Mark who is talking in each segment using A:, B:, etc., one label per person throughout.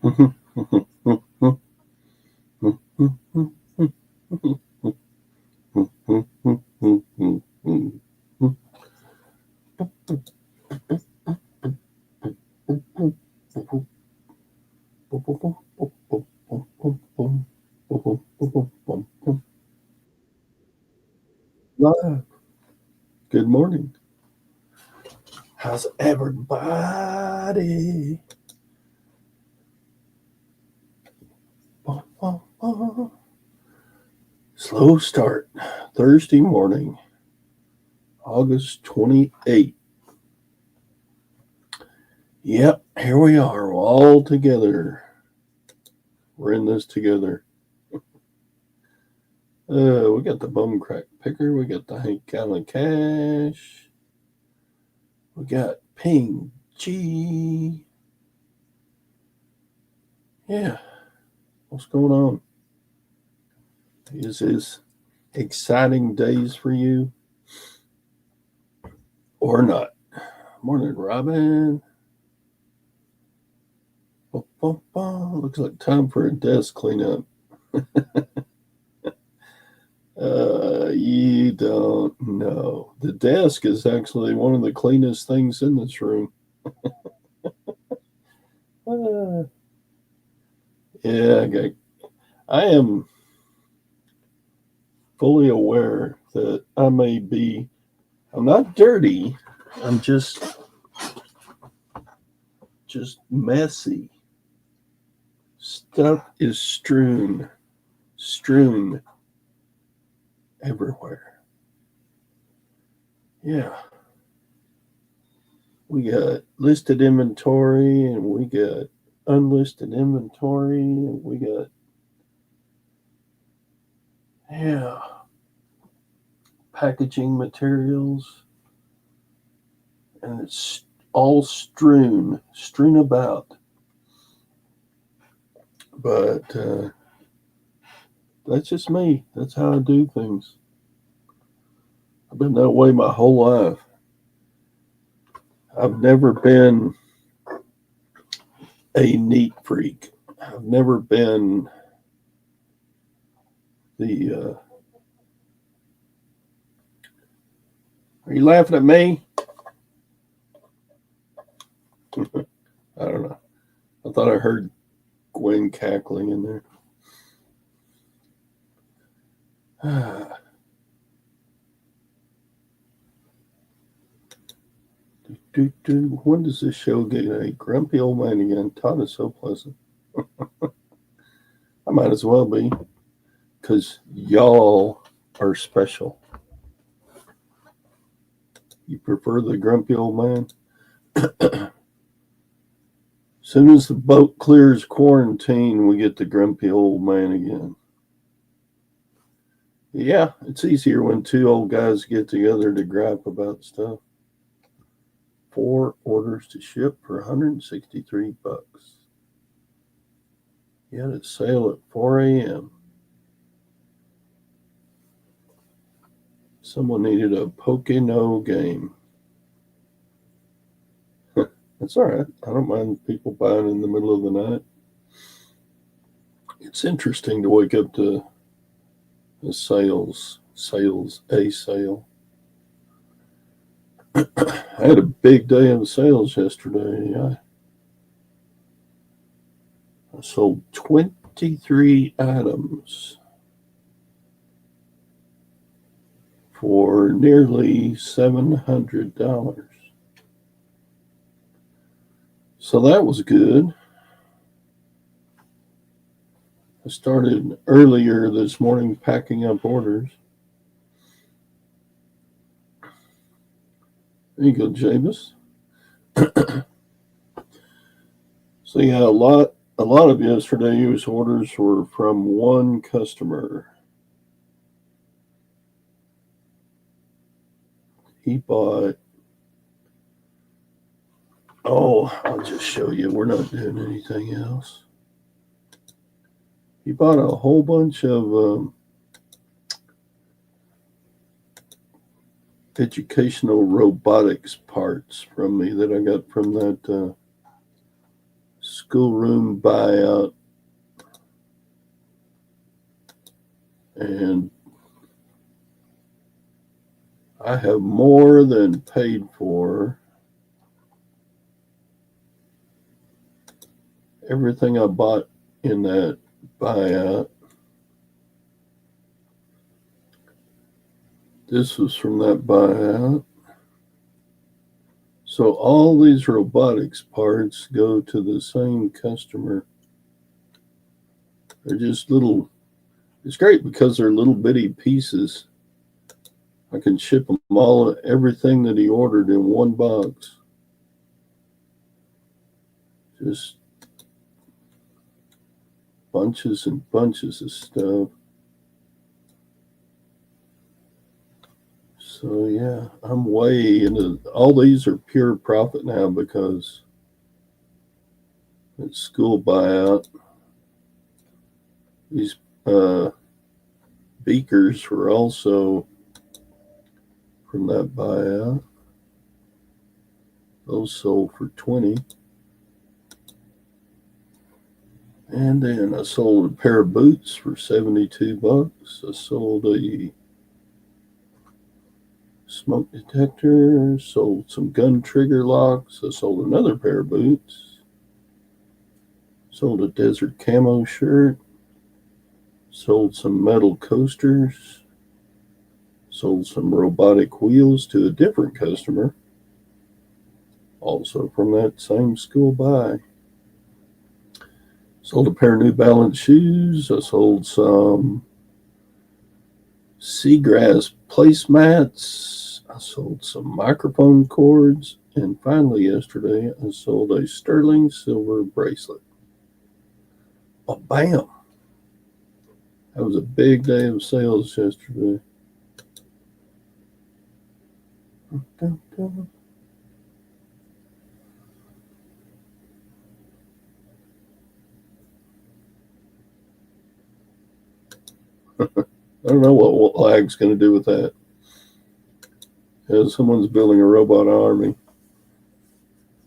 A: Good morning. How's everybody? Slow start. Thursday morning, August 28th. Yep, here we are, all together. We're in this together. We got the bum crack picker. We got the Hank Gallon Cash. We got Ping G. Yeah, what's going on? Is this exciting days for you or not? Morning, Robin. Looks like time for a desk cleanup. You don't know. The desk is actually one of the cleanest things in this room. Uh, yeah, I am fully aware that I'm not dirty. I'm just messy. Stuff is strewn everywhere. Yeah. We got listed inventory and we got unlisted inventory and we got, yeah, packaging materials, and it's all strewn about. But that's just me. That's how I do things. I've been that way my whole life. I've never been a neat freak. I've never been the. Are you laughing at me? I don't know. I thought I heard Gwen cackling in there. When does this show get a grumpy old man again? Todd is so pleasant. I might as well be, because y'all are special. You prefer the grumpy old man? Soon as the boat clears quarantine, we get the grumpy old man again. Yeah, it's easier when two old guys get together to gripe about stuff. 4 orders to ship for $163. You had it sale at 4 a.m. Someone needed a Pokéno game. That's all right. I don't mind people buying in the middle of the night. It's interesting to wake up to the a sale. I had a big day of sales yesterday. I sold 23 items for nearly $700. So that was good. I started earlier this morning packing up orders. There you go, Javis. So yeah, a lot of yesterday's orders were from one customer. He bought. Oh, I'll just show you. We're not doing anything else. He bought a whole bunch of educational robotics parts from me that I got from that schoolroom buyout. And I have more than paid for everything I bought in that buyout. This was from that buyout. So all these robotics parts go to the same customer. They're just little, it's great because they're little bitty pieces. I can ship them all, everything that he ordered in one box. Just bunches and bunches of stuff. So yeah, I'm way into, all these are pure profit now because it's school buyout. These beakers were also from that buyout. Those sold for $20. And then I sold a pair of boots for $72. I sold a smoke detector, sold some gun trigger locks. I sold another pair of boots. Sold a desert camo shirt. Sold some metal coasters. Sold some robotic wheels to a different customer. Also from that same school buy. Sold a pair of New Balance shoes. I sold some seagrass placemats. I sold some microphone cords. And finally, yesterday, I sold a sterling silver bracelet. Oh, bam! That was a big day of sales yesterday. Dun, dun. I don't know what lag's going to do with that. Someone's building a robot army.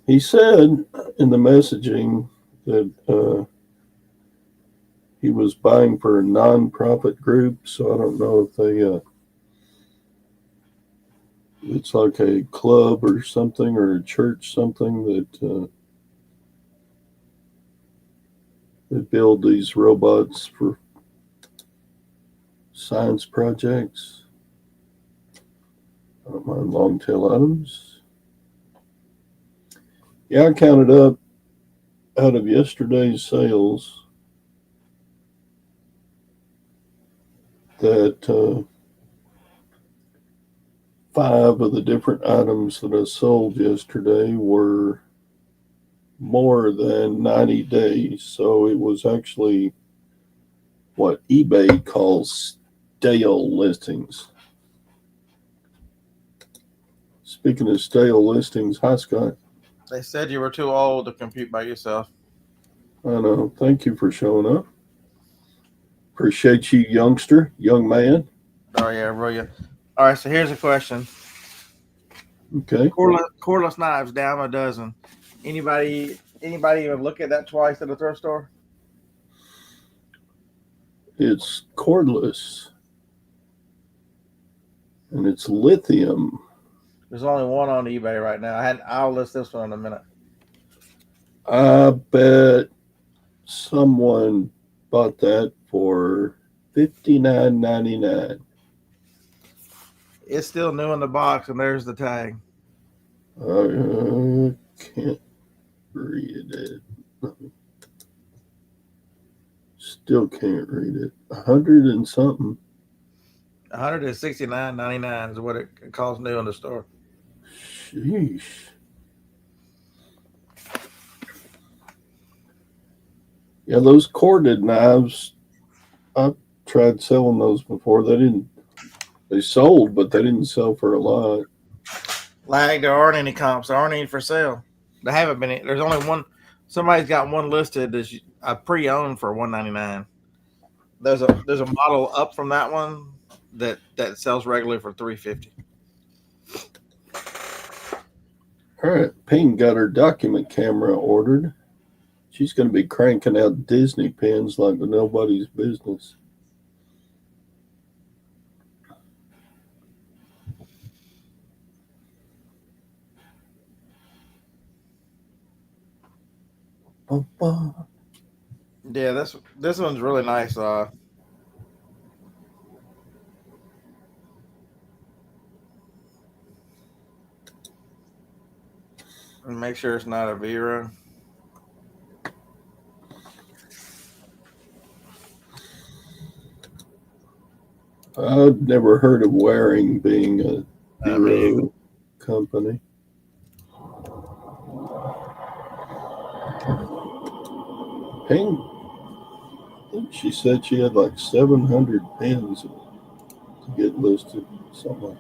A: He said in the messaging that he was buying for a non-profit group, so I don't know if they it's like a club or something, or a church something that they build these robots for science projects. I don't mind long tail items. Yeah, I counted up out of yesterday's sales that 5 of the different items that I sold yesterday were more than 90 days. So it was actually what eBay calls stale listings. Speaking of stale listings, hi Scott.
B: They said you were too old to compete by yourself.
A: I know. Thank you for showing up. Appreciate you, young man.
B: Oh yeah, brilliant. All right, so here's a question:
A: Okay.
B: cordless knives down a dozen. Anybody even look at that twice at a thrift store?
A: It's cordless and it's lithium.
B: There's only one on eBay right now. I'll list this one in a minute.
A: I bet someone bought that for $59.99.
B: It's still new in the box, and there's the tag.
A: I can't read it. Still can't read it. 100 and something.
B: $169.99 is what it costs new in the store.
A: Sheesh. Yeah, those corded knives, I've tried selling those before. They sold, but they didn't sell for a lot.
B: Lag, there aren't any comps. There aren't any for sale. They haven't been. There's only one. Somebody's got one listed as a pre-owned for $199. There's a model up from that one that sells regularly for $350.
A: All right, Ping got her document camera ordered. She's going to be cranking out Disney pins like nobody's business.
B: Yeah, this one's really nice. And make sure it's not a Vera.
A: I've never heard of Waring being a
B: I mean,
A: Vero company. Ping, I think she said she had like 700 pins to get listed, something like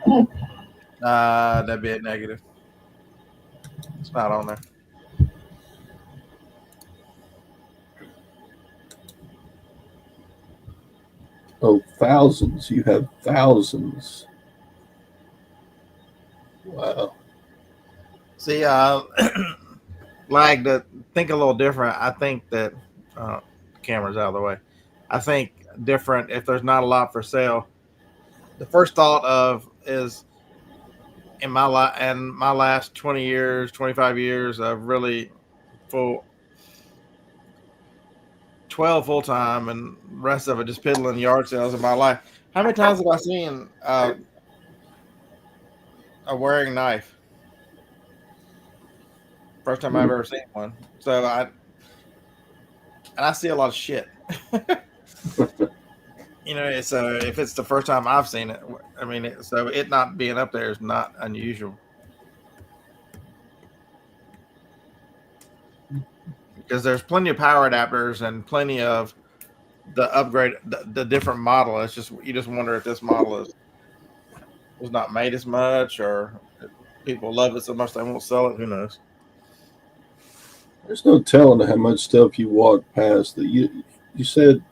A: that.
B: that'd be a negative. It's not on there.
A: Oh, thousands. You have thousands. Wow.
B: See, lag to think a little different. I think that the camera's out of the way. I think different if there's not a lot for sale. The first thought of is in my last 20 years, 25 years of really full 12 full time and the rest of it just piddling yard sales in my life. How many times have I seen a wearing knife? First time I've ever seen one. So I see a lot of shit. So if it's the first time I've seen it, I mean, so it not being up there is not unusual. Because there's plenty of power adapters and plenty of the upgrade, the different model. It's just you just wonder if this model was not made as much, or people love it so much they won't sell it. Who knows?
A: There's no telling how much stuff you walk past that you said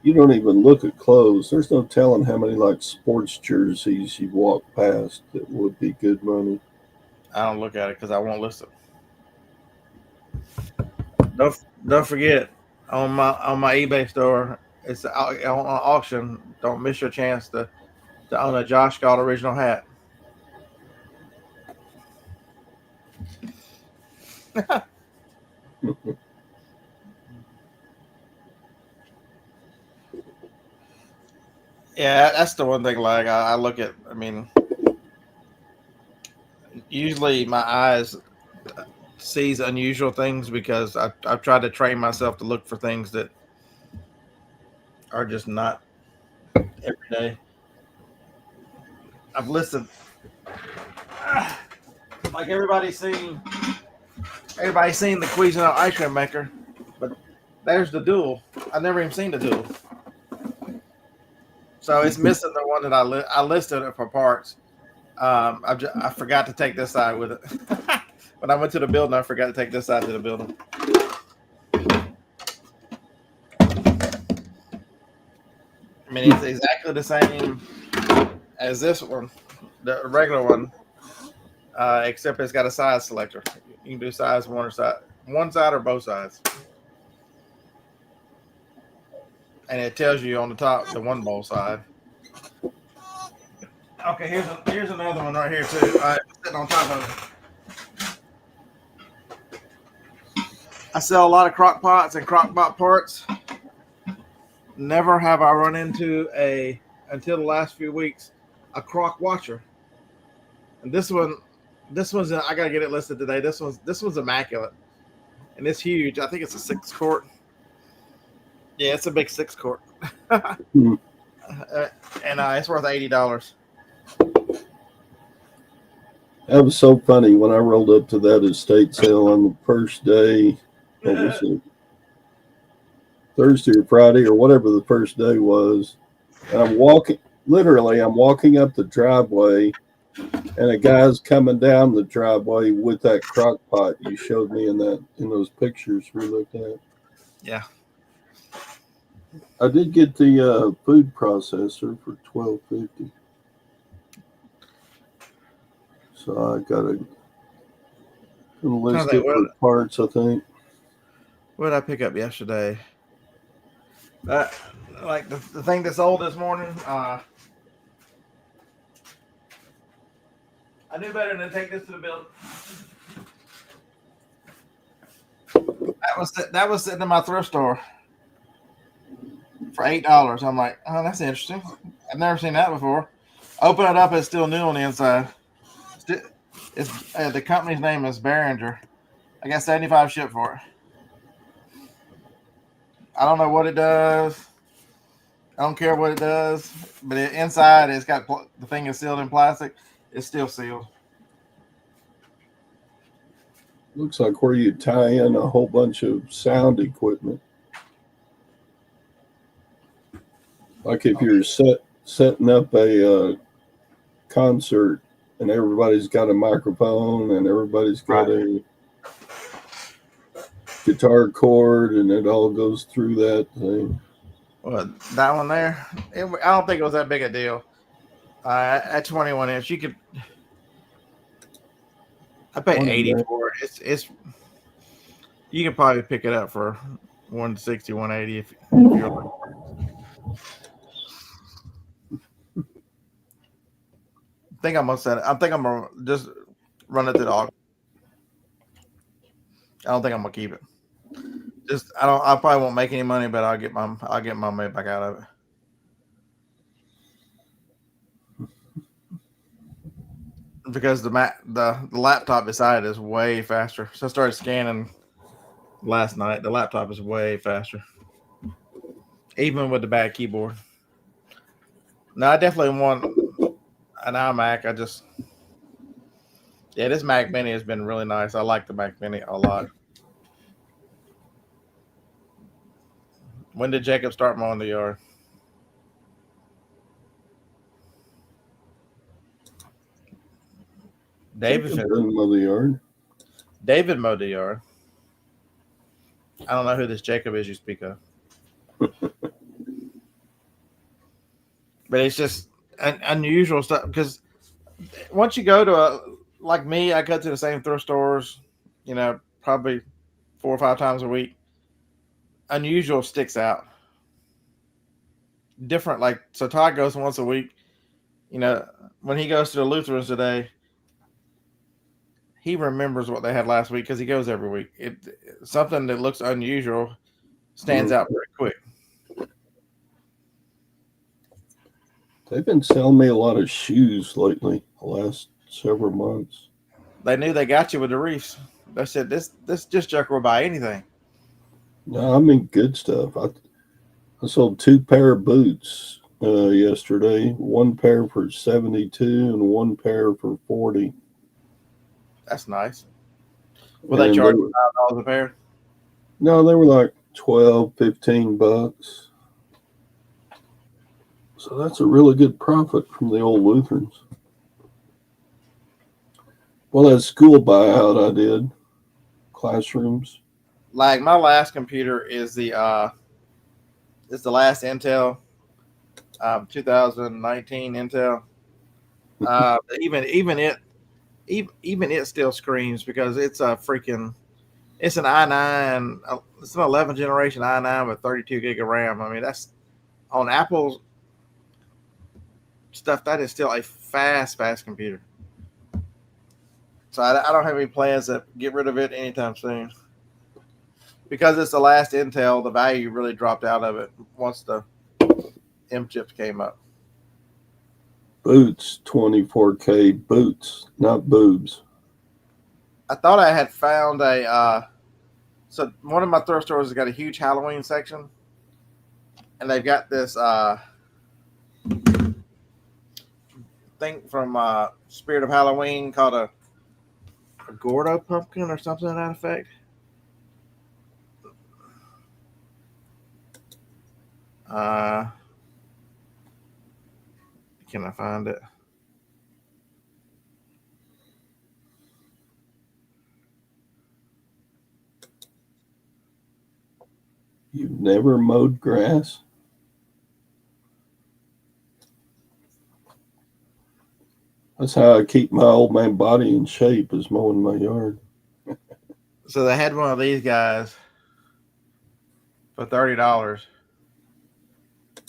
A: you don't even look at clothes. There's no telling how many like sports jerseys you walk past that would be good money.
B: I don't look at it because I won't list it. Don't forget on my eBay store, it's on auction. Don't miss your chance to own a Josh Scott original hat. Yeah, that's the one thing. Like I look at. I mean, usually my eyes sees unusual things because I've tried to train myself to look for things that are just not every day. I've listed like everybody's seen the Cuisinart ice cream maker, but there's the dual. I've never even seen the dual, so it's missing the one that I listed it for parts. I forgot to take this side with it. When I went to the building, I forgot to take this side to the building. I mean, it's exactly the same as this one, the regular one, except it's got a size selector. You can do size one side or both sides, and it tells you on the top the one bowl side. Okay, here's another one right here too. Sitting on top of it. I sell a lot of crock pots and crock pot parts. Never have I run into until the last few weeks a crock watcher. And this one's I gotta get it listed today. This one's immaculate, and it's huge. I think it's a 6-quart. Yeah, it's a big 6-quart. And it's worth $80.
A: That was so funny when I rolled up to that estate sale on the first day. What was it? Thursday or Friday or whatever the first day was. And I'm walking up the driveway, and a guy's coming down the driveway with that crock pot you showed me in those pictures we looked at.
B: Yeah.
A: I did get the food processor for $12.50. So I got Gonna
B: trying to
A: list
B: think
A: it for parts, I think.
B: what did I pick up yesterday? Like the thing that's old this morning. I knew better than to take this to the building. That was sitting in my thrift store for $8. I'm like, oh, that's interesting. I've never seen that before. Open it up, it's still new on the inside. It's the company's name is Behringer. I got 75 shipped for it. I don't know what it does. I don't care what it does, but inside it's got the thing is sealed in plastic. It's still sealed.
A: Looks like where you tie in a whole bunch of sound equipment. Like if you're setting up a concert and everybody's got a microphone and everybody's got a guitar cord and it all goes through that thing.
B: Well, that one there, I don't think it was that big a deal. At 21 inch, you could. I paid 80 for it. It's you can probably pick it up for 160, 180 if you're. I think I'm gonna set it. I think I'm gonna just run it to the auction. I don't think I'm gonna keep it. Just I don't. I probably won't make any money, but I'll get my money back out of it. Because the laptop beside it is way faster. So I started scanning last night. The laptop is way faster, even with the bad keyboard. No, I definitely want an iMac. This Mac Mini has been really nice. I like the Mac Mini a lot. When did Jacob start mowing the yard? David
A: doesn't mow the yard.
B: David mowed the yard. I don't know who this Jacob is you speak of. But it's just unusual stuff because once you go to like me, I go to the same thrift stores, probably 4 or 5 times a week. Unusual sticks out. Different, like, so Todd goes once a week. When he goes to the Lutherans today, he remembers what they had last week because he goes every week. Something that looks unusual stands out pretty quick.
A: They've been selling me a lot of shoes lately, the last several months.
B: They knew they got you with the reefs. They said this just joker will buy anything.
A: No, I mean good stuff. I sold 2 pair of boots yesterday. 1 pair for 72 and 1 pair for 40.
B: That's nice. Will they charge you $5 a pair?
A: No, they were like 12, 15 bucks. So that's a really good profit from the old Lutherans. Well, that school buyout I did, classrooms.
B: Like my last computer is the last Intel, 2019 Intel. Even it still screams because it's an i9, it's an 11th generation i9 with 32 gig of RAM. I mean, that's on Apple's stuff. That is still a fast computer. So I don't have any plans to get rid of it anytime soon. Because it's the last Intel, the value really dropped out of it once the M chips came up.
A: Boots, 24K boots, not boobs.
B: I thought I had found so one of my thrift stores has got a huge Halloween section. And they've got this thing from Spirit of Halloween called a Gordo pumpkin or something to that effect. Can I find it?
A: You've never mowed grass? That's how I keep my old man body in shape, is mowing my yard.
B: So they had one of these guys for $30.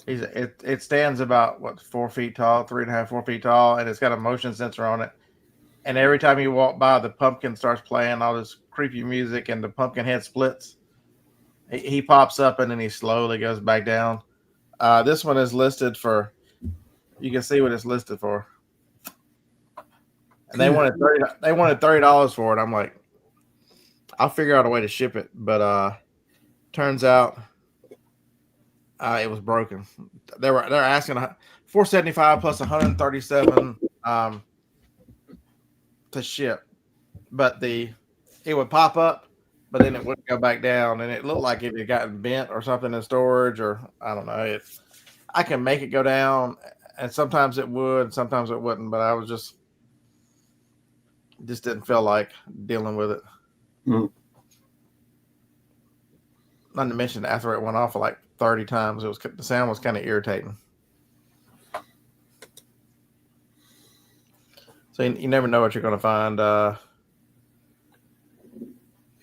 B: It stands about what 4 feet tall, 3.5, 4 feet tall, and it's got a motion sensor on it. And every time you walk by, the pumpkin starts playing all this creepy music, and the pumpkin head splits. He pops up and then he slowly goes back down. This one is listed for. You can see what it's listed for. And they wanted $30 for it. I'm like, I'll figure out a way to ship it, but turns out it was broken. They're asking $475 plus 137 to ship, but it would pop up, but then it wouldn't go back down, and it looked like it had gotten bent or something in storage, or I don't know. I can make it go down, and sometimes it would, sometimes it wouldn't, but I was just didn't feel like dealing with it.
A: Mm.
B: Not to mention after it went off like 30 times, the sound was kind of irritating. So you never know what you're going to find.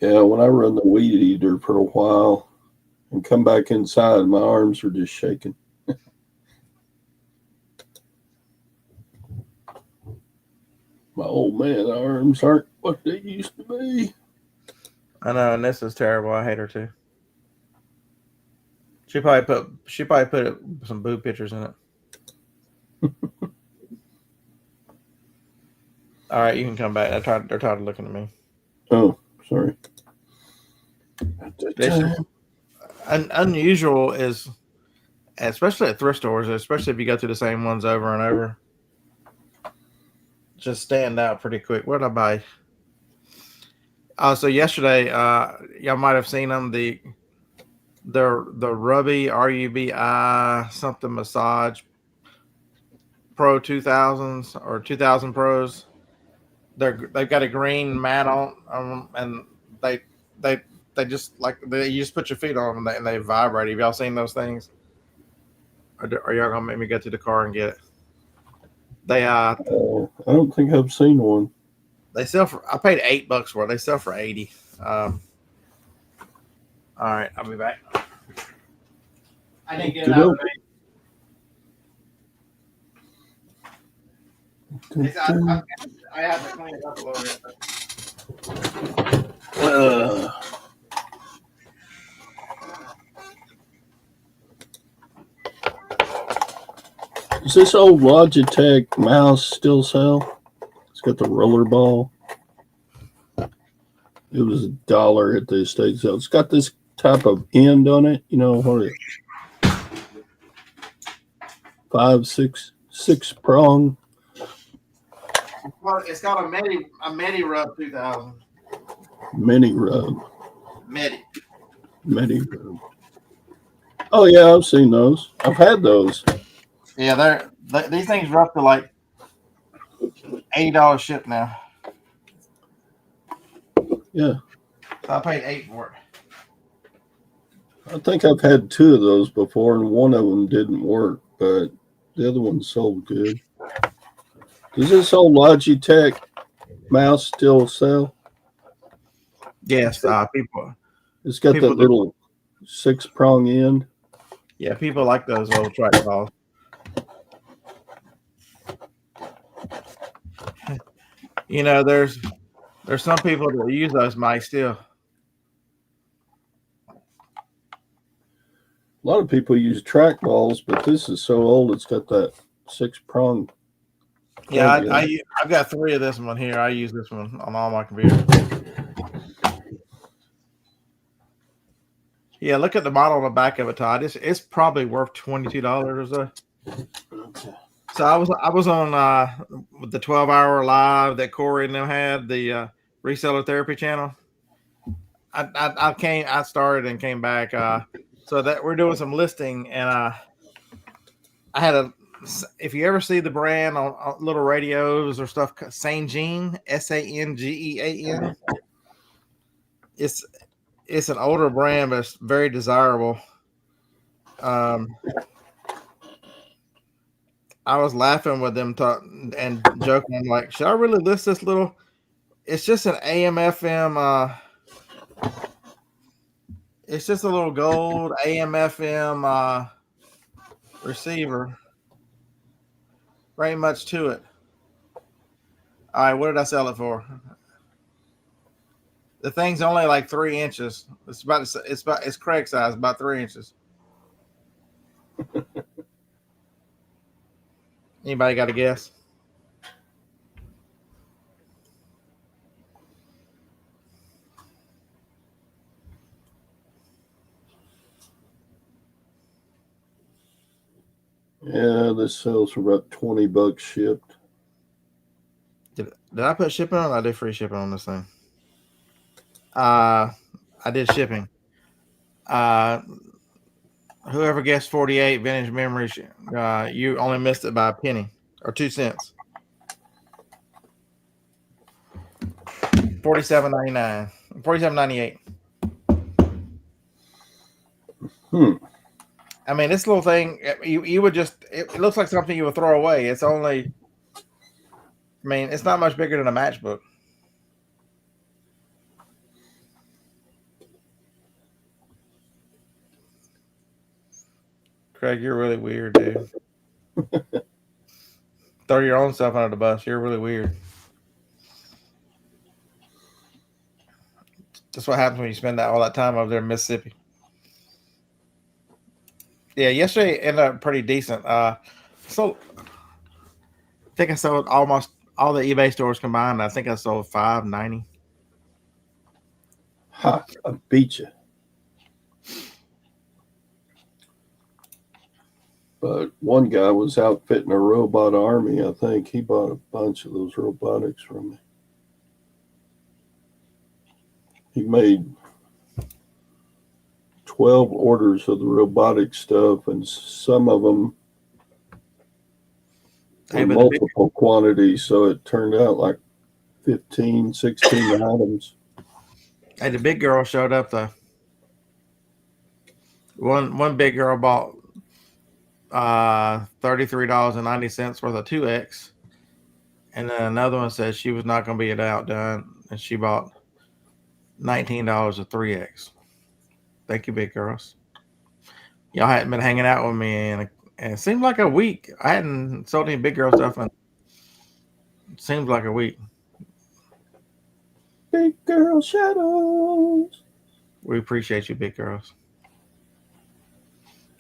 A: Yeah, when I run the weed eater for a while and come back inside, my arms are just shaking. My old man arms aren't what they used to be.
B: I know, and this is terrible. I hate her too. She probably put some boob pictures in it. All right, you can come back. They're tired of looking at me.
A: Oh, sorry.
B: Unusual is, especially at thrift stores, especially if you go through the same ones over and over, just stand out pretty quick. What did I buy? So yesterday, y'all might have seen them. The Ruby RUBI something massage Pro 2000s or 2000 Pros. They've got a green mat on, and they just you just put your feet on them and they vibrate. Have y'all seen those things? Or are y'all gonna make me go to the car and get it? They
A: I don't think I've seen one.
B: They sell for. I paid $8 for it. They sell for 80. All right, I'll be back. I didn't get it out of me. I have to clean it up a little bit.
A: Does this old Logitech mouse still sell? It's got the roller ball. It was $1 at the estate sale. It's got this type of end on it. You know what? 5, 6 prong.
B: It's got a Medi Rub 2000.
A: Mini rub.
B: Medi
A: Rub. Oh yeah, I've seen those. I've had those.
B: Yeah, these things are up to like $80 ship now.
A: Yeah.
B: So I paid $8 for
A: it. I think I've had 2 of those before, and one of them didn't work, but the other one sold good. Does this old Logitech mouse still sell?
B: Yes, people.
A: It's got that little 6 prong end.
B: Yeah, people like those old trackballs. You know, there's some people that use those mics still.
A: A lot of people use trackballs, but this is so old it's got that 6 prong.
B: Yeah, I've got 3 of this one here. I use this one on all my computers. Yeah, look at the model on the back of it, Todd. It's probably worth $22 or so.
A: Okay. So
B: I was on the 12-hour live that Corey and them had, the reseller therapy channel. I started and came back. So that we're doing some listing, and I had if you ever see the brand on little radios or stuff, Sangean, Sangean. It's an older brand, but it's very desirable. I was laughing with them and joking. I'm like, should I really list this little? It's just an AM/FM It's just a little gold AM/FM receiver. Very much to it. All right, what did I sell it for? The thing's only like 3 inches. It's correct size, about 3 inches. Anybody got a guess?
A: Yeah, this sells for about $20 shipped.
B: Did I put shipping on? I did free shipping on this thing. I did shipping. Whoever guessed 48 vintage memories, you only missed it by a penny or 2 cents. 47.99, 47.98. I mean, this little thing, you would just, it looks like something you would throw away. It's only, I mean, it's not much bigger than a matchbook. Craig, you're really weird, dude. Throw your own self under the bus. You're really weird. That's what happens when you spend all that time over there in Mississippi. Yeah, yesterday ended up pretty decent. So I think I sold almost all the eBay stores combined. I think I sold $590.
A: Ha! I beat you. But one guy was outfitting a robot army. I think he bought a bunch of those robotics from me. He made 12 orders of the robotic stuff, and some of them were multiple quantities, so it turned out like 15, 16 items.
B: Hey, the big girl showed up though. One big girl bought $33.90 worth of 2X, and then another one said she was not going to be outdone, and she bought $19 of 3X. Thank you, big girls. Y'all hadn't been hanging out with me, and it seemed like a week. I hadn't sold any big girl stuff, and it seems like a week.
A: Big girl shadows.
B: We appreciate you, big girls.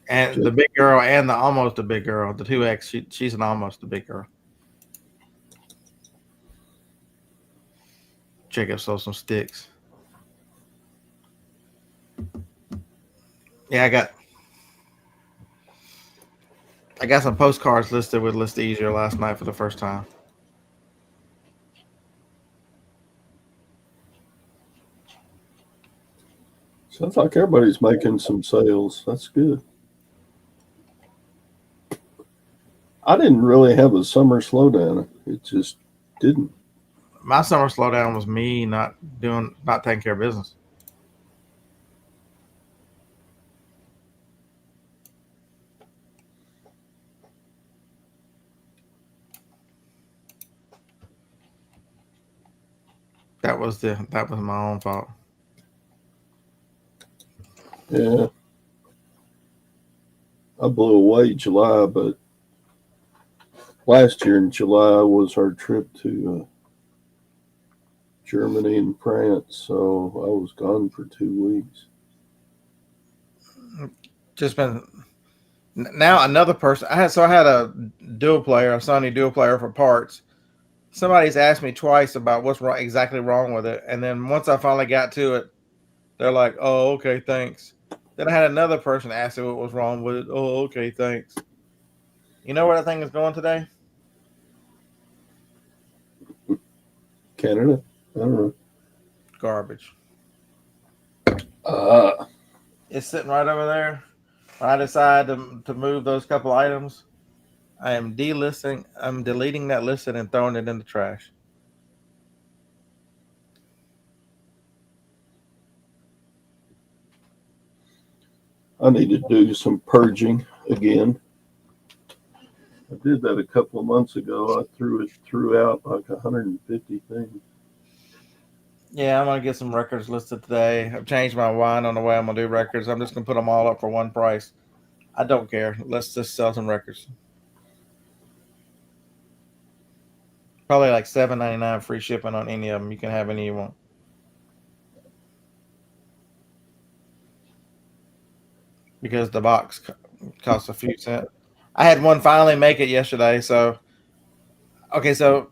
B: And the big girl and the almost a big girl, the 2X, she's an almost a big girl. Jacob sold some sticks. Yeah, I got some postcards listed with List Easier last night for the first time.
A: Sounds like everybody's making some sales. That's good. I didn't really have a summer slowdown. It just didn't.
B: My summer slowdown was me not taking care of business. That was my own fault.
A: Yeah. I blew away July, but last year in July was our trip to Germany and France, so I was gone for 2 weeks.
B: Just been now another person. I had a dual player, a Sony dual player for parts. Somebody's asked me twice about what's exactly wrong with it, and then once I finally got to it, they're like, "Oh, okay, thanks." Then I had another person ask me what was wrong with it. Oh, okay, thanks. You know where that thing is going today?
A: Canada? I don't know.
B: Garbage.
A: Uh,
B: It's sitting right over there. When I decide to move those couple items, I am delisting. I'm deleting that listing and throwing it in the trash.
A: I need to do some purging again. I did that a couple of months ago. I threw out like 150 things.
B: Yeah, I'm gonna get some records listed today. I've changed my mind on the way I'm gonna do records. I'm just gonna put them all up for one price. I don't care. Let's just sell some records. Probably like $7.99 free shipping on any of them. You can have any you want. Because the box costs a few cents. I had one finally make it yesterday. So okay, so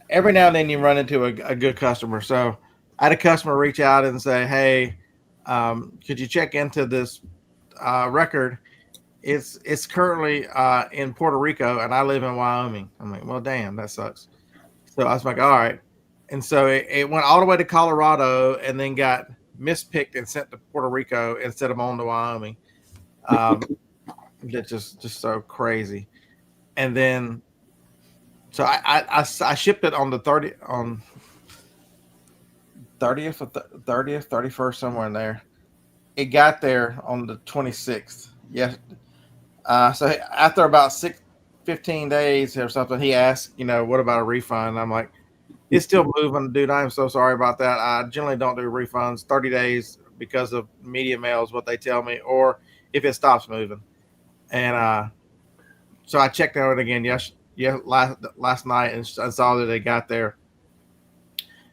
B: every now and then you run into a good customer. So I had a customer reach out and say, "Hey, could you check into this record? It's currently in Puerto Rico, and I live in Wyoming." I'm like, "Well, damn, that sucks." So I was like, "All right," and so it went all the way to Colorado, and then got mispicked and sent to Puerto Rico instead of on to Wyoming. Um, that's just so crazy. And then so I shipped it on the 30th or 30th, 31st, somewhere in there. It got there on the 26th. Yes. So after about 15 days or something, he asked, what about a refund? I'm like, it's still moving, dude. I'm so sorry about that. I generally don't do refunds 30 days because of media mail is what they tell me, or if it stops moving. And so I checked on it again last night and I saw that it got there.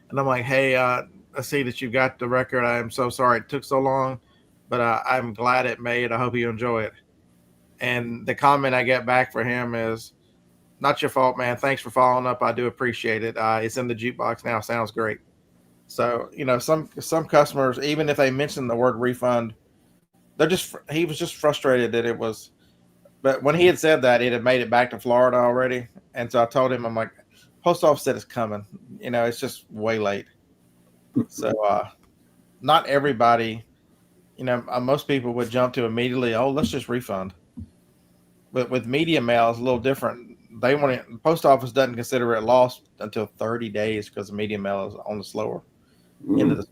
B: And I'm like, hey, I see that you got the record. I am so sorry it took so long, but I'm glad it made. I hope you enjoy it. And the comment I get back for him is, not your fault, man. Thanks for following up. I do appreciate it. It's in the jukebox now. Sounds great. So some customers, even if they mention the word refund, he was just frustrated that it was. But when he had said that, it had made it back to Florida already, and so I told him, I'm like, post office said it's coming. It's just way late. So not everybody, most people would jump to immediately, oh, let's just refund. But with media mail, it's a little different. They want it. The post office doesn't consider it lost until 30 days because the media mail is on the slower end of the.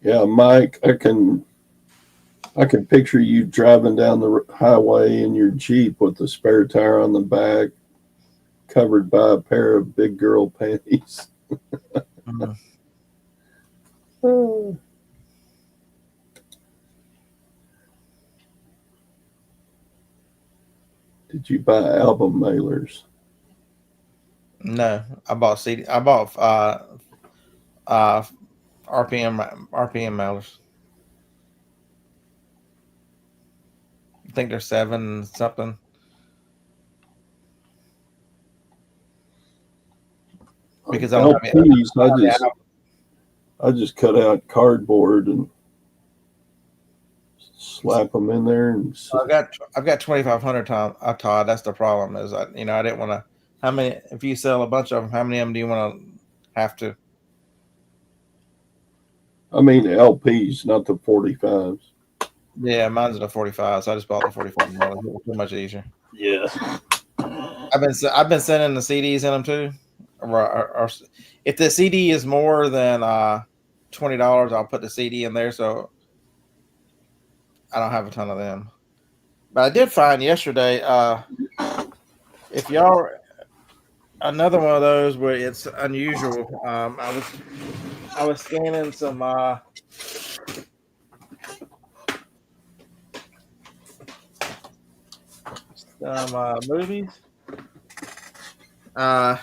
A: Yeah, Mike, I can picture you driving down the highway in your Jeep with the spare tire on the back, covered by a pair of big girl panties.
B: Mhm.
A: Oh. Did you buy album mailers?
B: No, I bought CD. I bought uh, RPM mailers. I think they're seven something because I don't have any.
A: LPs, I
B: Yeah,
A: just I just cut out cardboard and slap them in there, and
B: I've got 2,500 Tom. Todd. That's the problem. Is I didn't want to. How many? If you sell a bunch of them, how many of them do you want to have to?
A: I mean LPs, not the 45s.
B: Yeah, mine's a 45, so I just bought the 45 model. It's too much easier.
A: Yeah.
B: I've been sending the CDs in them too. Or if the CD is more than $20, I'll put the CD in there. So I don't have a ton of them. But I did find yesterday. If y'all another one of those where it's unusual. I was scanning some movies. Uh,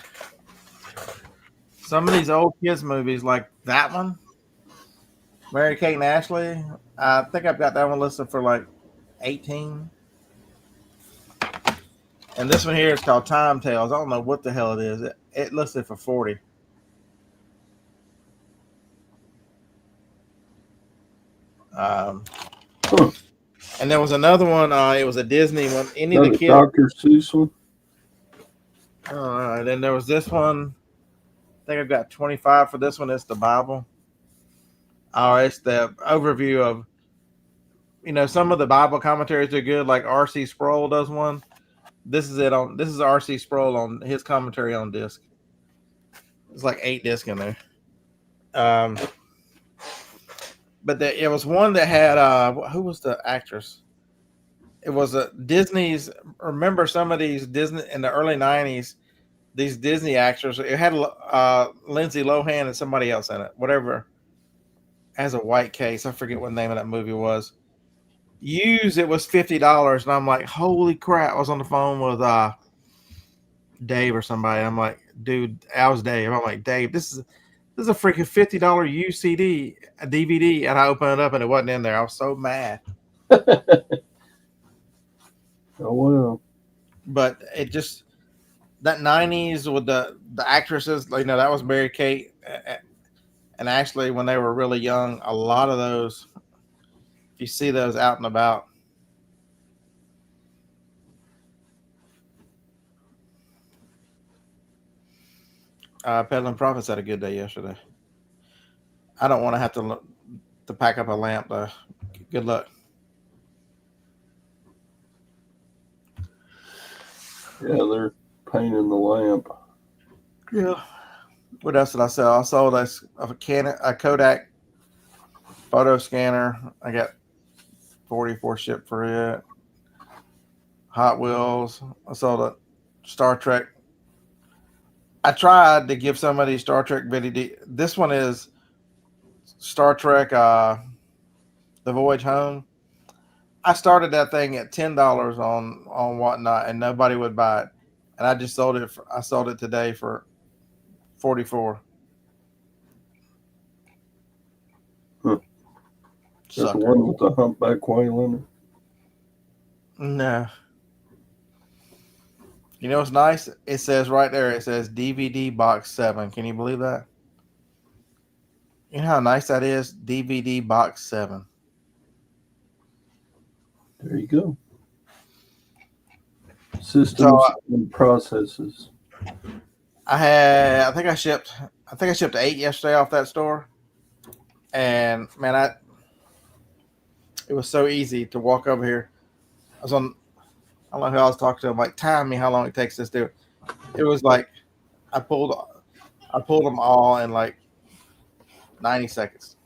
B: some of these old kids movies, like that one, Mary Kate and Ashley. I think I've got that one listed for like 18, and this one here is called Time Tales. I don't know what the hell it is. It listed for 40. Um,
A: Huh.
B: and there was another one. It was a Disney one. Any of the
A: Not a
B: kids.
A: Dr. Seuss one?
B: And then there was this one. I think I've got 25 for this one. It's the Bible. It's the overview of some of the Bible commentaries are good. Like R.C. Sproul does one. This is R.C. Sproul on his commentary on disc. It's like 8 discs in there. Um, but it was one that had who was the actress? It was Disney's. Remember some of these Disney in the early '90s? these Disney actors. It had Lindsay Lohan and somebody else in it. Whatever has a white case. I forget what the name of that movie was. Used it was $50, and I'm like, holy crap! I was on the phone with Dave or somebody. I'm like, dude, I was Dave. I'm like, Dave, this is a freaking $50 UCD a DVD, and I opened it up and it wasn't in there. I was so mad.
A: Oh well.
B: But it just that '90s with the actresses, that was Mary Kate and Ashley when they were really young. A lot of those, if you see those out and about. Peddling Prophets had a good day yesterday. I don't want to have to pack up a lamp though. Good luck.
A: Yeah, they're painting the lamp.
B: Yeah. What else did I sell? I sold a Kodak photo scanner. I got 44 shipped for it. Hot Wheels. I sold a Star Trek. I tried to give somebody Star Trek video. This one is Star Trek The Voyage Home. I started that thing at $10 on Whatnot, and nobody would buy it. And I just sold it. I sold it today for 44.
A: Huh. Is that the
B: Sucker.
A: one with the humpback whale in it?
B: No. You know what's nice? It says right there. It says DVD box 7. Can you believe that? You know how nice that is? DVD box 7.
A: There you go. Systems
B: So
A: and processes.
B: I think I shipped 8 yesterday off that store. And man, it was so easy to walk over here. I don't know who I was talking to. I'm like, time me how long it takes this to do it. It was like I pulled them all in like 90 seconds.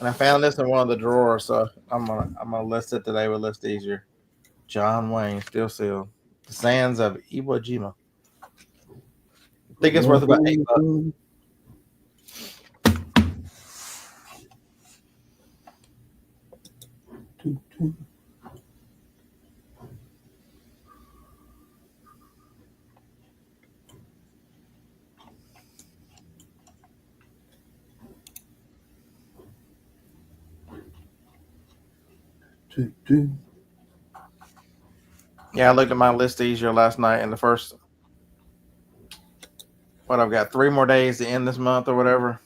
B: And I found this in one of the drawers, so I'm gonna list it today with List Easier. John Wayne, still sealed. The Sands of Iwo Jima. I think it's worth about $8. Yeah, I looked at my List Easier last night, and I've got 3 more days to end this month or whatever.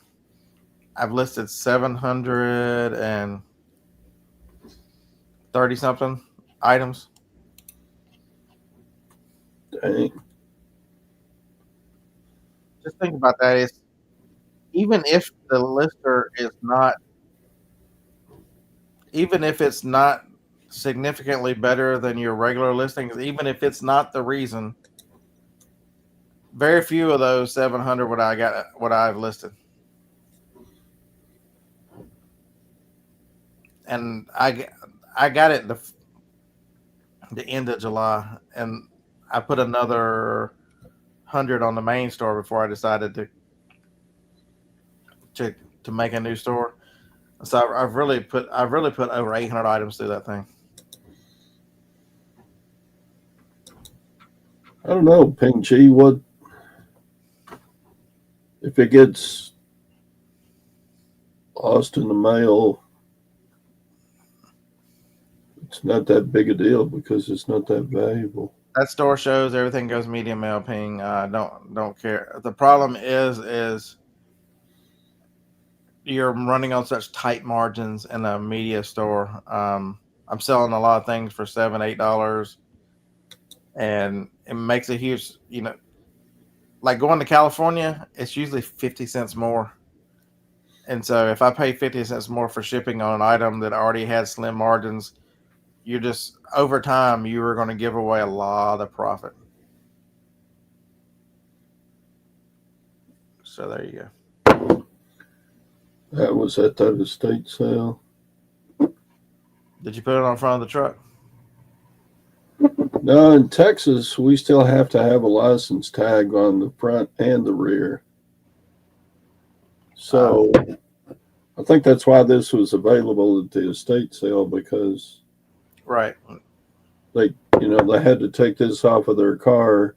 B: I've listed 730 something items.
A: Dang.
B: Just think about that. It's even if the lister is not, even if it's not significantly better than your regular listings, even if it's not the reason, very few of those 700 what I've listed. And I got it the end of July, and I put another 100 on the main store before I decided to make a new store. So I've really put over 800 items through that thing.
A: I don't know, Ping Chi, what if it gets lost in the mail? It's not that big a deal because it's not that valuable.
B: That store shows everything goes medium mail ping. Don't care. The problem is you're running on such tight margins in a media store. I'm selling a lot of things for $7-8, and it makes a huge, like going to California, it's usually 50 cents more. And so if I pay 50 cents more for shipping on an item that already had slim margins, you're just over time you are going to give away a lot of profit. So there you go.
A: That was at that estate sale.
B: Did you put it on front of the truck?
A: No, in Texas, we still have to have a license tag on the front and the rear. So I think that's why this was available at the estate sale, because
B: Right.
A: they, they had to take this off of their car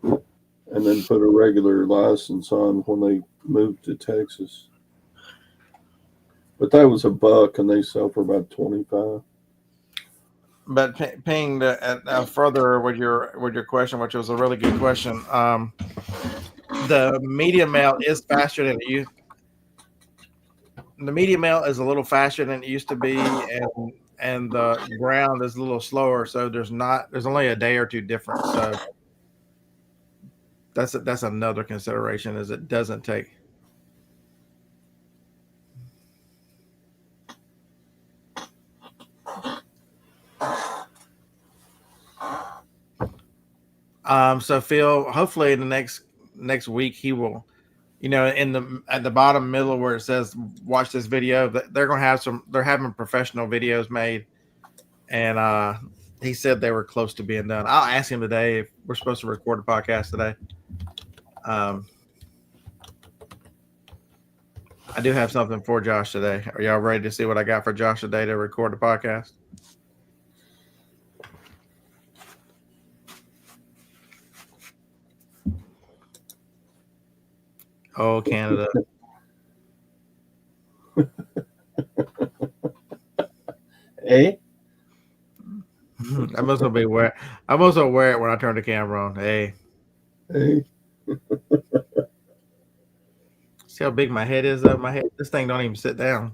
A: and then put a regular license on when they moved to Texas. But that was $1, and they sell for about 25.
B: But paying further with your question, which was a really good question. The medium mail is faster than it used. The medium mail is a little faster than it used to be, and the ground is a little slower. So there's only a day or two difference. So that's another consideration, is it doesn't take. So Phil, hopefully the next week he will, at the bottom middle where it says watch this video, they're gonna have they're having professional videos made, and he said they were close to being done. I'll ask him today if we're supposed to record a podcast today. I do have something for Josh today. Are y'all ready to see what I got for Josh today to record the podcast? Oh, Canada.
A: Eh?
B: I'm also wear it when I turn the camera on. Hey.
A: Hey.
B: See how big my head is though? This thing don't even sit down.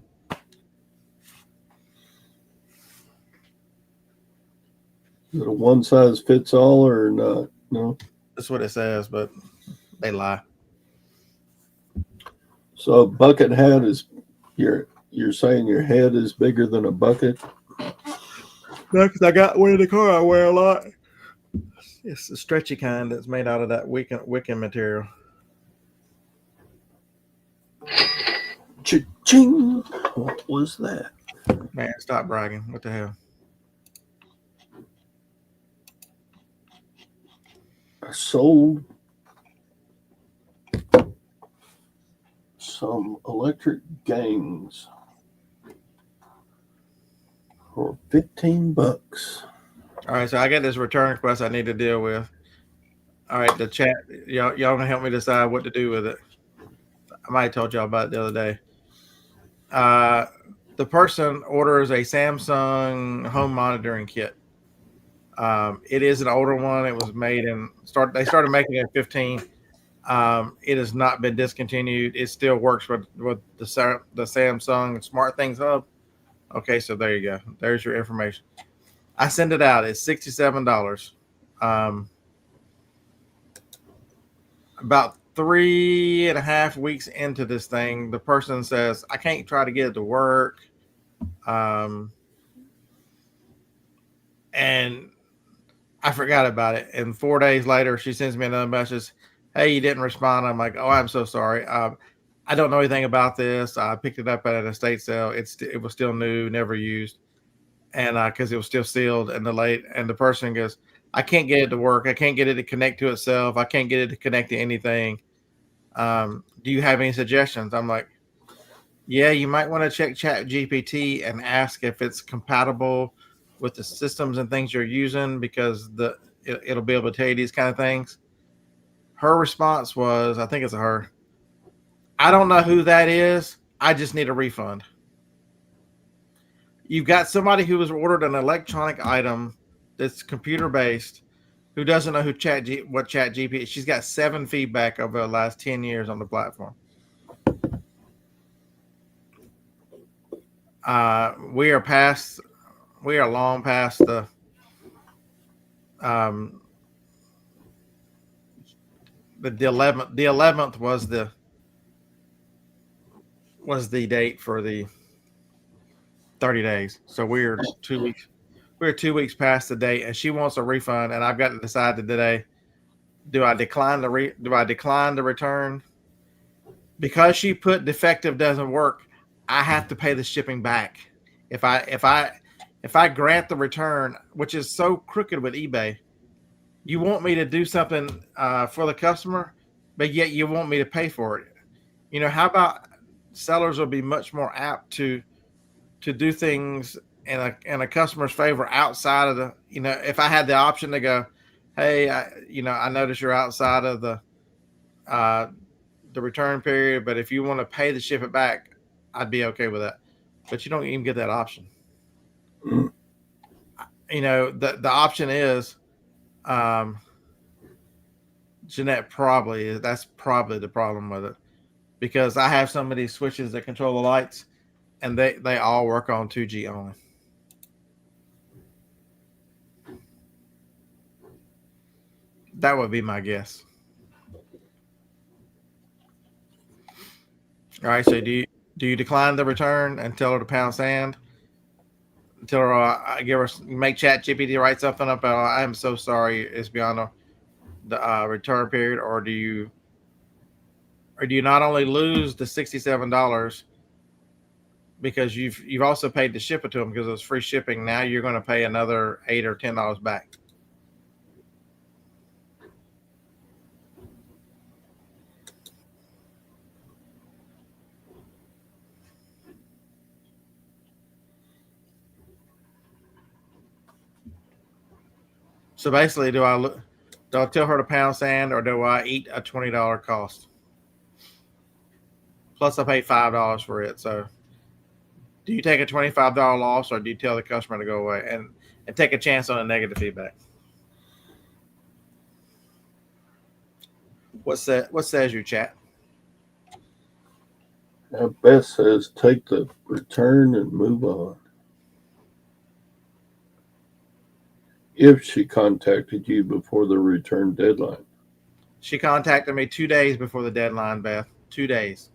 A: Is it a one size fits all or not? No.
B: That's what it says, but they lie.
A: So a bucket hat is you're saying your head is bigger than a bucket?
B: No, because I got one in the car I wear a lot. It's a stretchy kind that's made out of that wicking material.
A: Cha-ching! What was that?
B: Man, stop bragging. What the hell?
A: I sold some electric gangs for $15.
B: All right, so I got this return request I need to deal with. All right, the chat, y'all gonna help me decide what to do with it. I might have told y'all about it the other day. The person orders a Samsung home monitoring kit. It is an older one. It was made they started making it in 15. It has not been discontinued. It still works with the Samsung Smart Things Hub. Okay, so there you go. There's your information. I send it out. It's $67. About 3.5 weeks into this thing, the person says, I can't try to get it to work. And I forgot about it. And 4 days later, she sends me another message. Hey, you didn't respond. I'm like, oh, I'm so sorry. I don't know anything about this. I picked it up at an estate sale. It was still new, never used. And because it was still sealed and delayed. And the person goes, I can't get it to work. I can't get it to connect to itself. I can't get it to connect to anything. Do you have any suggestions? I'm like, yeah, you might want to check Chat GPT and ask if it's compatible with the systems and things you're using, because it'll be able to tell you these kind of things. Her response was, I think it's a her, I don't know who that is. I just need a refund. You've got somebody who has ordered an electronic item that's computer based, who doesn't know what Chat GPT. She's got 7 feedback over the last 10 years on the platform. We are long past the 11th. The 11th was the date for the 30 days. So we're 2 weeks. We're 2 weeks past the date, and she wants a refund. And I've got to decide today: do I decline the return? Because she put defective doesn't work, I have to pay the shipping back. If I grant the return, which is so crooked with eBay, you want me to do something for the customer, but yet you want me to pay for it. How about sellers will be much more apt to do things in a customer's favor outside of the, if I had the option to go, hey, I notice you're outside of uh, the return period, but if you want to pay to ship it back, I'd be okay with that. But you don't even get that option.
A: Mm.
B: The option is, um, Jeanette, that's probably the problem with it, because I have some of these switches that control the lights, and they all work on 2G only. That would be my guess. All right. So do you decline the return and tell her to pound sand? Tell her give her make Chat GPT write something up. I am so sorry. It's beyond the return period, or do you not only lose the $67 because you've also paid to ship it to them because it was free shipping. Now you're going to pay another $8 or $10 back. So basically, do I tell her to pound sand, or do I eat a $20 cost? Plus, I paid $5 for it. So, do you take a $25 loss, or do you tell the customer to go away and take a chance on a negative feedback? What says your chat?
A: Beth says take the return and move on. If she contacted you before the return deadline.
B: She contacted me 2 days before the deadline, Beth. 2 days.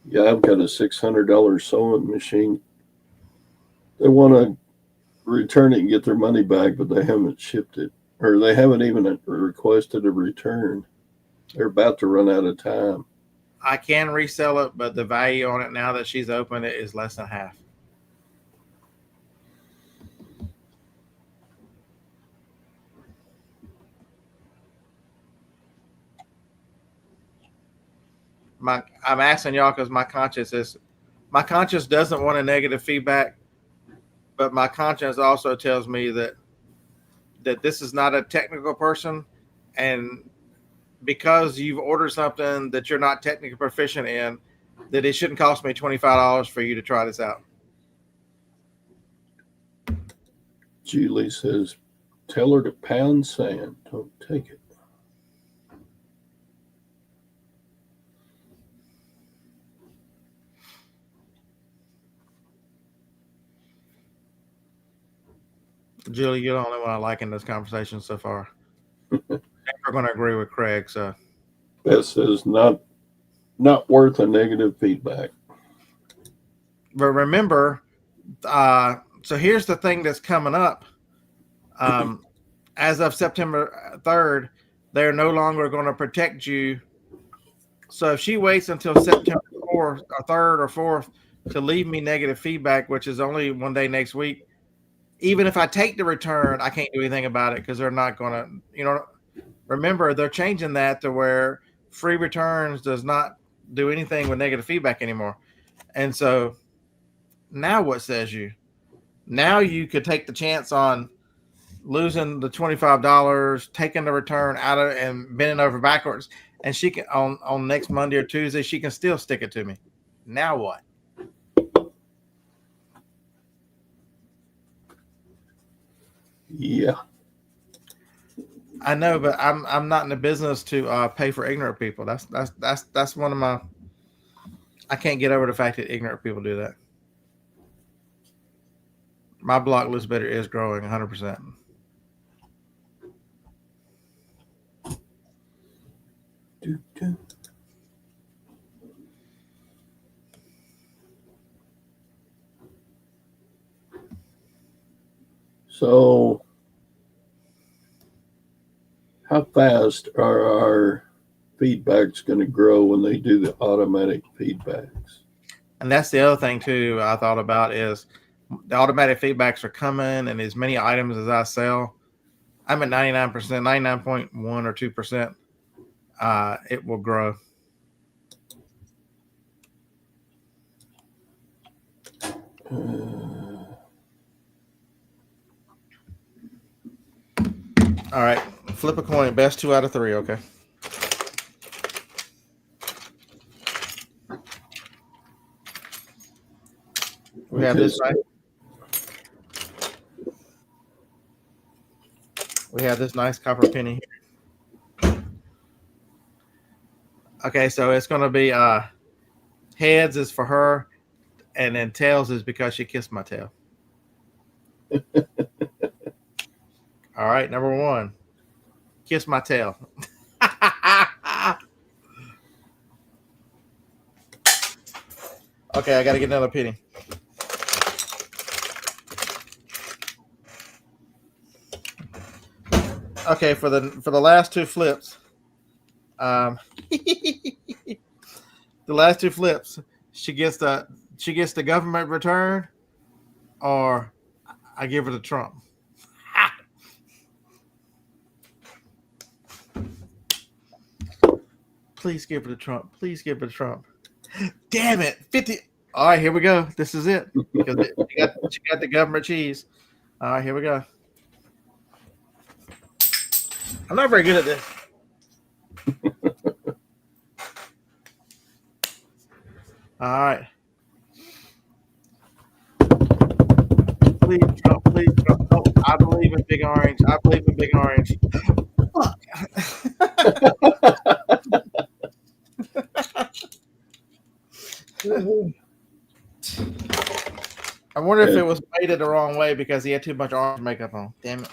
A: Yeah, I've got a $600 sewing machine. They want to return it and get their money back, but they haven't shipped it, or they haven't even requested a return. They're about to run out of time.
B: I can resell it, but the value on it now that she's opened it is less than half. I'm asking y'all because my conscience doesn't want a negative feedback, but my conscience also tells me that this is not a technical person, and because you've ordered something that you're not technically proficient in, that it shouldn't cost me $25 for you to try this out.
A: Julie says, tell her to pound sand. Don't take it.
B: Julie, you're the only one I like in this conversation so far. We're going to agree with Craig. So
A: Beth says, not worth a negative feedback.
B: but remember, so here's the thing that's coming up. As of September 3rd, they're no longer going to protect you. So if she waits until September 4th or 3rd or 4th to leave me negative feedback, which is only one day next week, even if I take the return, I can't do anything about it because they're not going to, remember, they're changing that to where free returns does not do anything with negative feedback anymore. And so now what says you? Now you could take the chance on losing the $25, taking the return out of and bending over backwards, and she can on next Monday or Tuesday, she can still stick it to me. Now what?
A: Yeah.
B: I know, but I'm not in the business to pay for ignorant people. That's one of my. I can't get over the fact that ignorant people do that. My block list better is growing 100%.
A: So, how fast are our feedback's going to grow when they do the automatic feedbacks.
B: And that's the other thing too I thought about is the automatic feedbacks are coming, and as many items as I sell, I'm at 99%, 99.1 or 2%. It will grow. All right, flip a coin. Best 2 out of 3. Okay. We have this nice. We have this nice copper penny here. Okay, so it's going to be heads is for her, and then tails is because she kissed my tail. All right, number 1, kiss my tail. Okay, I got to get another penny. Okay, for the last 2 flips, the last 2 flips, she gets the government return, or I give her to Trump. Please give her to Trump. Please give her to Trump. Damn it, 50. All right, here we go. This is it. Because she got the government cheese. All right, here we go. I'm not very good at this. All right. Please, Trump. Please, Trump. Oh, I believe in Big Orange. I believe in Big Orange. Fuck. I wonder if it was weighted the wrong way because he had too much orange makeup on. Damn it.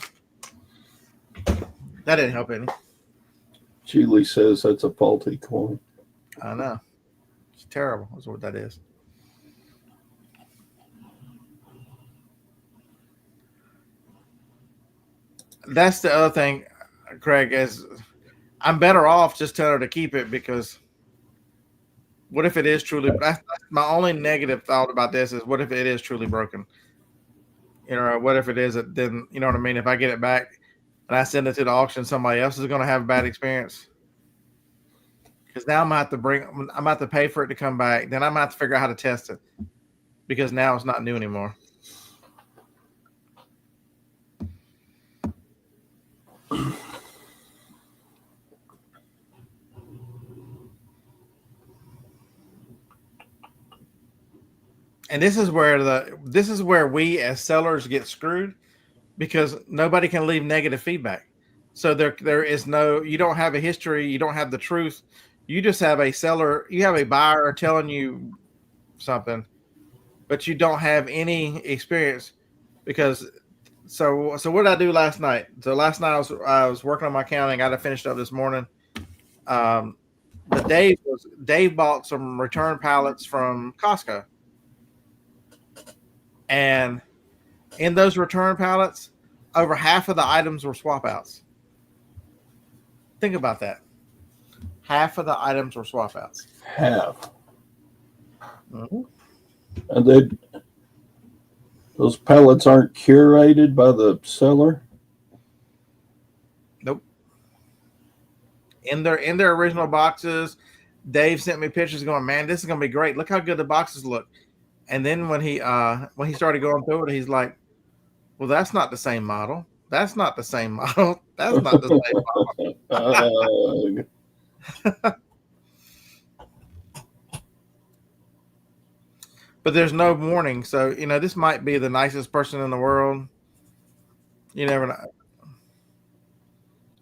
B: That didn't help any.
A: Julie says that's a faulty coin.
B: I know. It's terrible. That's what that is. That's the other thing, Craig, is I'm better off just telling her to keep it, because what if it is truly, that's my only negative thought about this is, what if it is truly broken? You know, what if it is, then, you know what I mean? If I get it back and I send it to the auction, somebody else is going to have a bad experience. Because now I'm going to have to pay for it to come back. Then I'm going to have to figure out how to test it, because now it's not new anymore. And this is where we as sellers get screwed, because nobody can leave negative feedback. So there is no, you don't have a history, you don't have the truth. You just have a seller, you have a buyer telling you something, but you don't have any experience. Because so what did I do last night? So last night I was working on my accounting. I got to finish up this morning. But Dave bought some return pallets from Costco. And in those return pallets, over half of the items were swap outs. Think about that. Half of the items were swap outs.
A: Half.
B: Mm-hmm.
A: And those pallets aren't curated by the seller?
B: Nope. In their original boxes, Dave sent me pictures going, man, this is going to be great. Look how good the boxes look. And then when he started going through it, he's like, well, that's not the same model. That's not the same model. That's not the same model. But there's no warning. So, you know, this might be the nicest person in the world. You never know.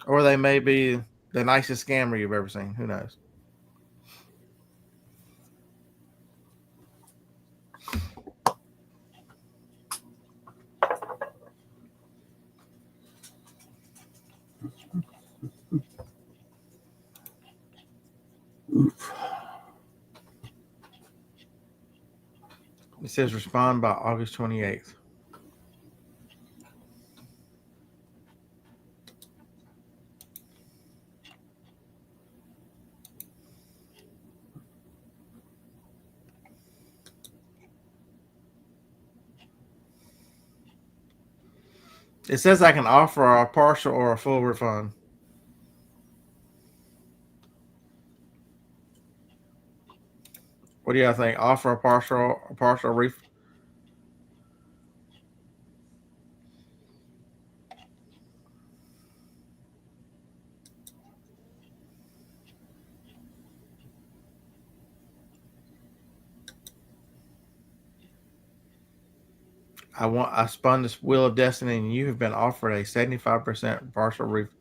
B: Or they may be the nicest scammer you've ever seen. Who knows?
A: Oof.
B: It says respond by August 28th. It says I can offer a partial or a full refund. What do you think? Offer a partial refund? I spun this wheel of destiny, and you have been offered a 75% partial refund.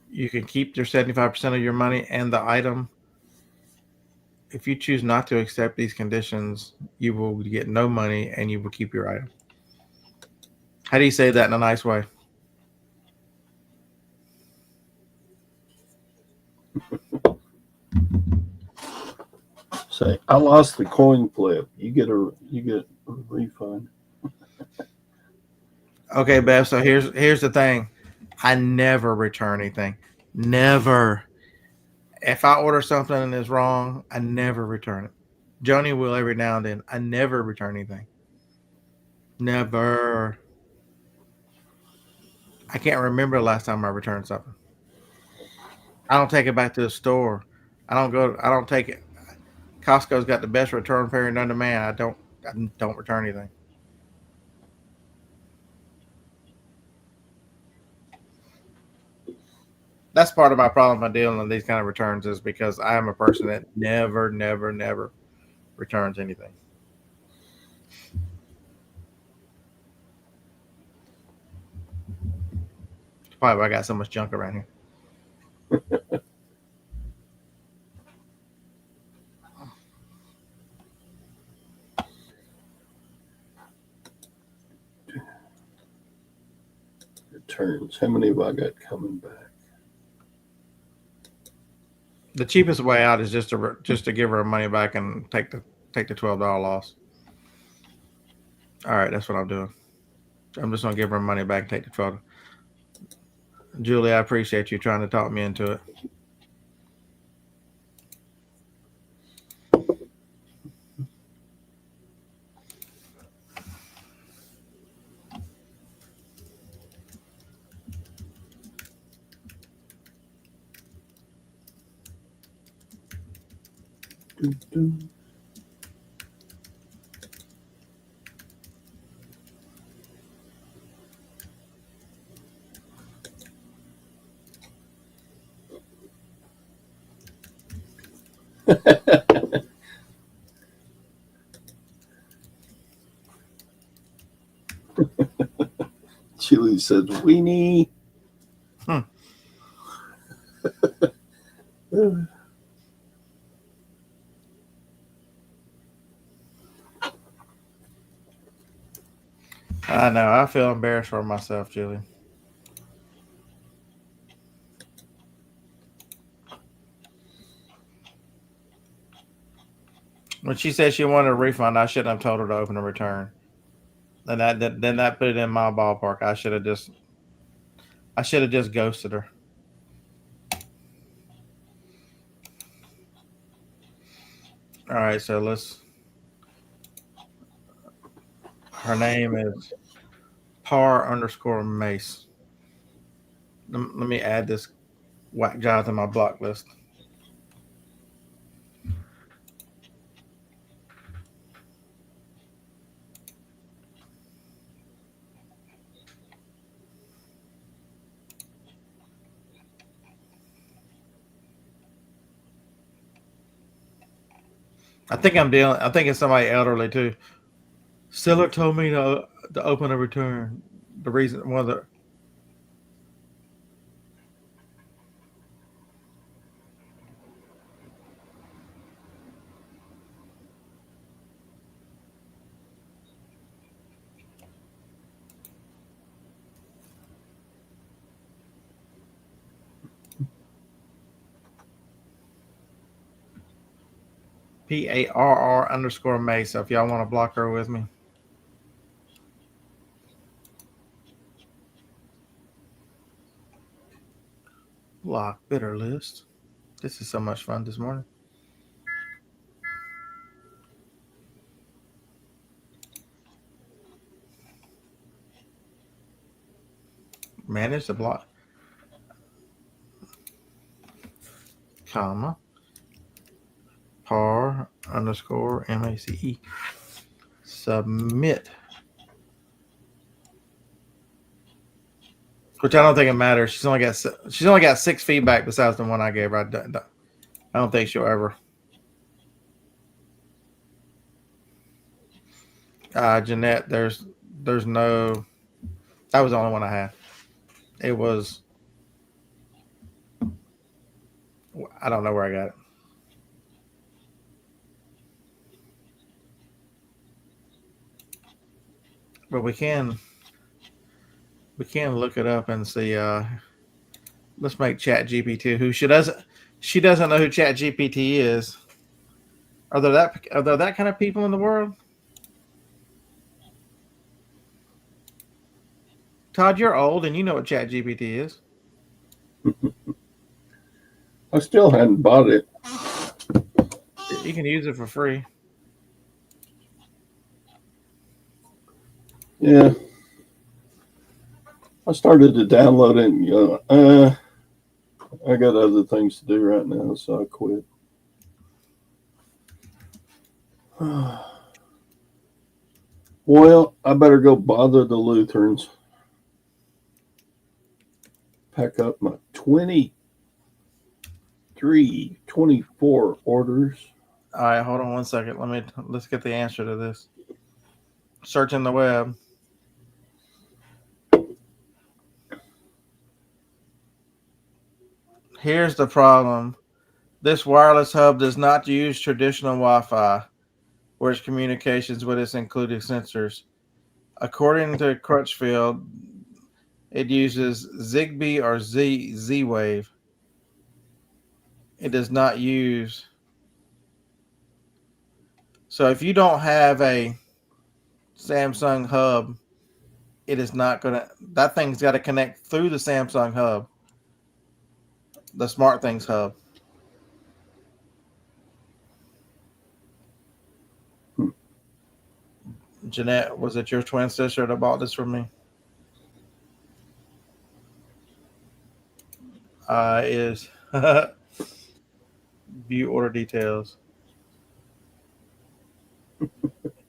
B: You can keep your 75% of your money and the item. If you choose not to accept these conditions, you will get no money and you will keep your item. How do you say that in a nice way?
A: Say, I lost the coin flip. You get a refund.
B: Okay, Bev. So here's the thing. I never return anything. Never. If I order something and it's wrong, I never return it. Joni will every now and then. I never return anything. Never. I can't remember the last time I returned something. I don't take it back to the store. I don't go. I don't take it. Costco's got the best return period known to man. I don't return anything. That's part of my problem by dealing with these kind of returns is because I am a person that never, never, never returns anything. It's probably why I got so much junk around here.
A: Returns. How many have I got coming back?
B: The cheapest way out is just to give her money back and take the $12 loss. All right, that's what I'm doing. I'm just gonna give her money back and take the 12. Julie, I appreciate you trying to talk me into it.
A: Doo, doo. Julie says, weenie.
B: Hmm. I know. I feel embarrassed for myself, Julie. When she said she wanted a refund, I shouldn't have told her to open a return. Then that put it in my ballpark. I should have just ghosted her. All right, so let's. Her name is par underscore Mace. Let me add this whack job to my block list. I think it's somebody elderly too. Seller told me to open a return. The reason one of the PARR underscore Mace. So if y'all want to block her with me, block bitter list. This is so much fun this morning. Manage the block. Comma. Par underscore MACE. Submit. Which I don't think it matters. She's only got 6 feedback besides the one I gave her. I don't think she'll ever. Jeanette, there's no. That was the only one I had. It was. I don't know where I got it. But we can look it up and see. Let's make Chat GPT who she doesn't know who Chat GPT is. Are there that kind of people in the world? Todd, you're old and you know what Chat GPT is.
A: I still hadn't bought it.
B: You can use it for free.
A: Yeah. I started to download it and go, I got other things to do right now, so I quit. Well, I better go bother the Lutherans. Pack up my 24 orders.
B: All right, hold on one second. Let's get the answer to this. Searching the web. Here's the problem. This wireless hub does not use traditional Wi-Fi, where its communications with its included sensors. According to Crutchfield, it uses Zigbee or Z-Wave. It does not use. So if you don't have a Samsung hub, it is not gonna. That thing's got to connect through the Samsung hub, the SmartThings hub. Jeanette, was it your twin sister that bought this for me? Is view order details.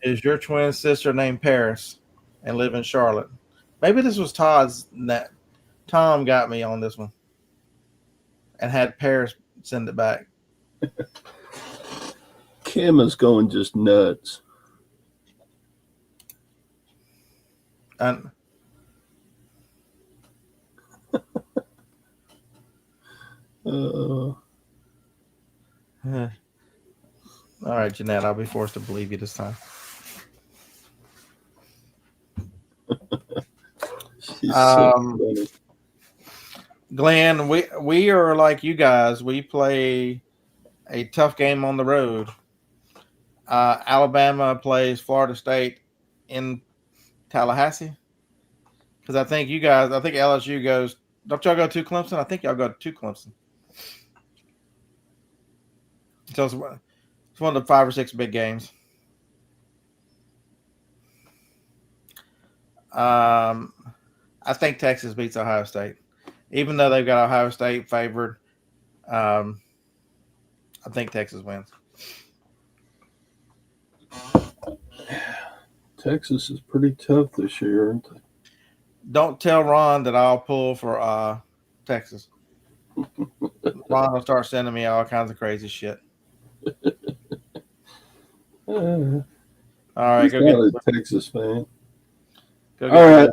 B: Is your twin sister named Paris and live in Charlotte? Maybe this was Todd's net. Thom got me on this one and had Paris send it back.
A: Kim is going just nuts.
B: And all right, Jeanette, I'll be forced to believe you this time. Glenn, we are like you guys. We play a tough game on the road. Alabama plays Florida State in Tallahassee. Because I think LSU goes. Don't y'all go to Clemson? I think y'all go to Clemson. So it's one of the 5 or 6 big games. I think Texas beats Ohio State. Even though they've got Ohio State favored, I think Texas wins.
A: Texas is pretty tough this year, aren't they?
B: Don't tell Ron that I'll pull for Texas. Ron will start sending me all kinds of crazy shit. All right,
A: go get a Texas fan.
B: All
A: right.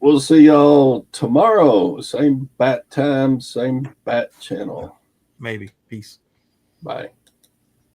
A: We'll see y'all tomorrow. Same bat time, same bat channel.
B: Maybe. Peace.
A: Bye.